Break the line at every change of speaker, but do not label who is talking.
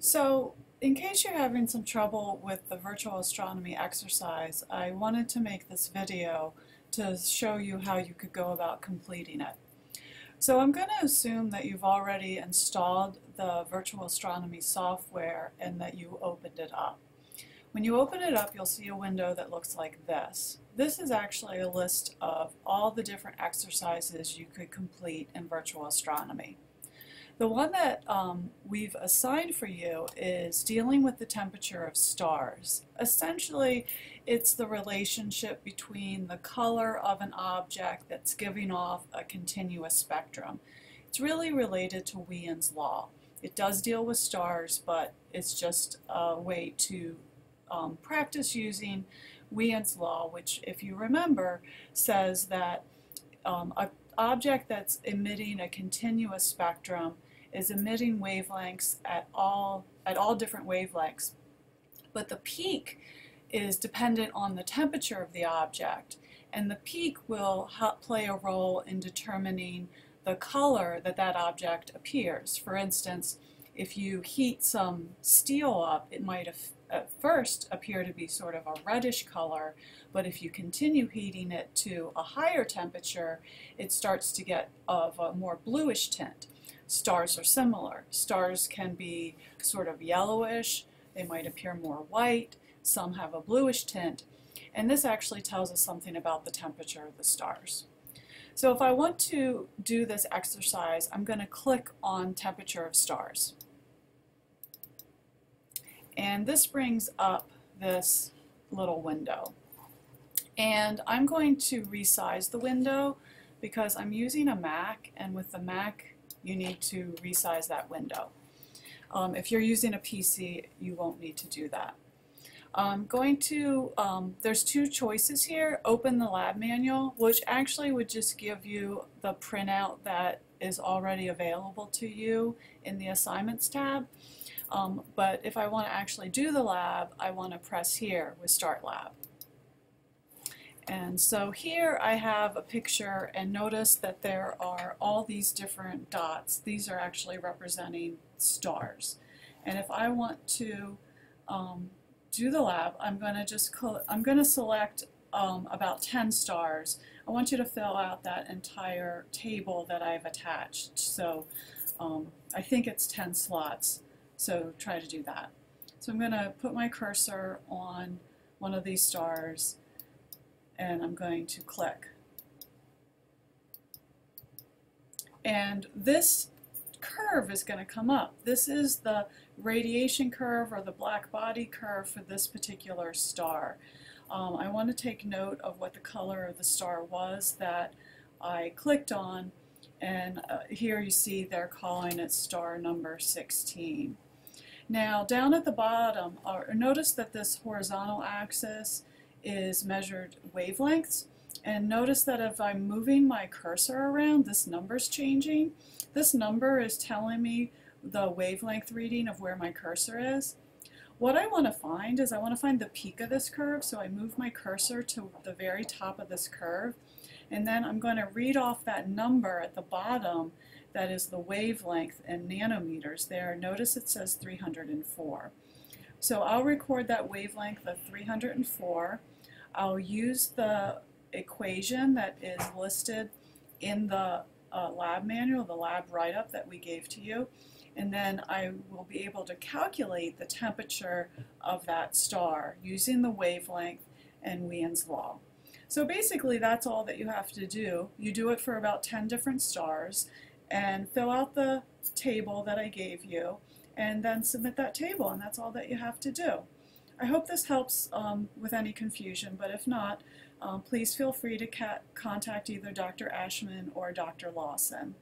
So, in case you're having some trouble with the virtual astronomy exercise, I wanted to make this video to show you how you could go about completing it. So I'm going to assume that you've already installed the virtual astronomy software and that you opened it up. When you open it up, you'll see a window that looks like this. This is actually a list of all the different exercises you could complete in virtual astronomy. The one that we've assigned for you is dealing with the temperature of stars. Essentially, it's the relationship between the color of an object that's giving off a continuous spectrum. It's really related to Wien's law. It does deal with stars, but it's just a way to practice using Wien's law, which, if you remember, says that an object that's emitting a continuous spectrum is emitting wavelengths at all different wavelengths. But the peak is dependent on the temperature of the object, and the peak will play a role in determining the color that that object appears. For instance, if you heat some steel up, it might at first appear to be sort of a reddish color, but if you continue heating it to a higher temperature, it starts to get of a more bluish tint. Stars are similar. Stars can be sort of yellowish, they might appear more white, some have a bluish tint, and this actually tells us something about the temperature of the stars. So if I want to do this exercise, I'm going to click on temperature of stars. And this brings up this little window. And I'm going to resize the window because I'm using a Mac, and with the Mac you need to resize that window. If you're using a PC, you won't need to do that. I'm going to, there's two choices here. Open the lab manual, which actually would just give you the printout that is already available to you in the assignments tab. But if I want to actually do the lab, I want to press here with Start Lab. And so here I have a picture, and notice that there are all these different dots. These are actually representing stars. And if I want to do the lab, I'm going to select about 10 stars. I want you to fill out that entire table that I've attached. So I think it's 10 slots, so try to do that. So I'm going to put my cursor on one of these stars, and I'm going to click. And this curve is going to come up. This is the radiation curve or the black body curve for this particular star. I want to take note of what the color of the star was that I clicked on, and here you see they're calling it star number 16. Now down at the bottom, notice that this horizontal axis is measured wavelengths, and notice that if I'm moving my cursor around, this number's changing. This number is telling me the wavelength reading of where my cursor is. What I want to find is I want to find the peak of this curve, so I move my cursor to the very top of this curve, and then I'm going to read off that number at the bottom that is the wavelength in nanometers there. Notice it says 304. So I'll record that wavelength of 304. I'll use the equation that is listed in the lab manual, the lab write-up that we gave to you, and then I will be able to calculate the temperature of that star using the wavelength and Wien's law. So basically that's all that you have to do. You do it for about 10 different stars and fill out the table that I gave you, and then submit that table, and that's all that you have to do. I hope this helps with any confusion, but if not, please feel free to contact either Dr. Ashman or Dr. Lawson.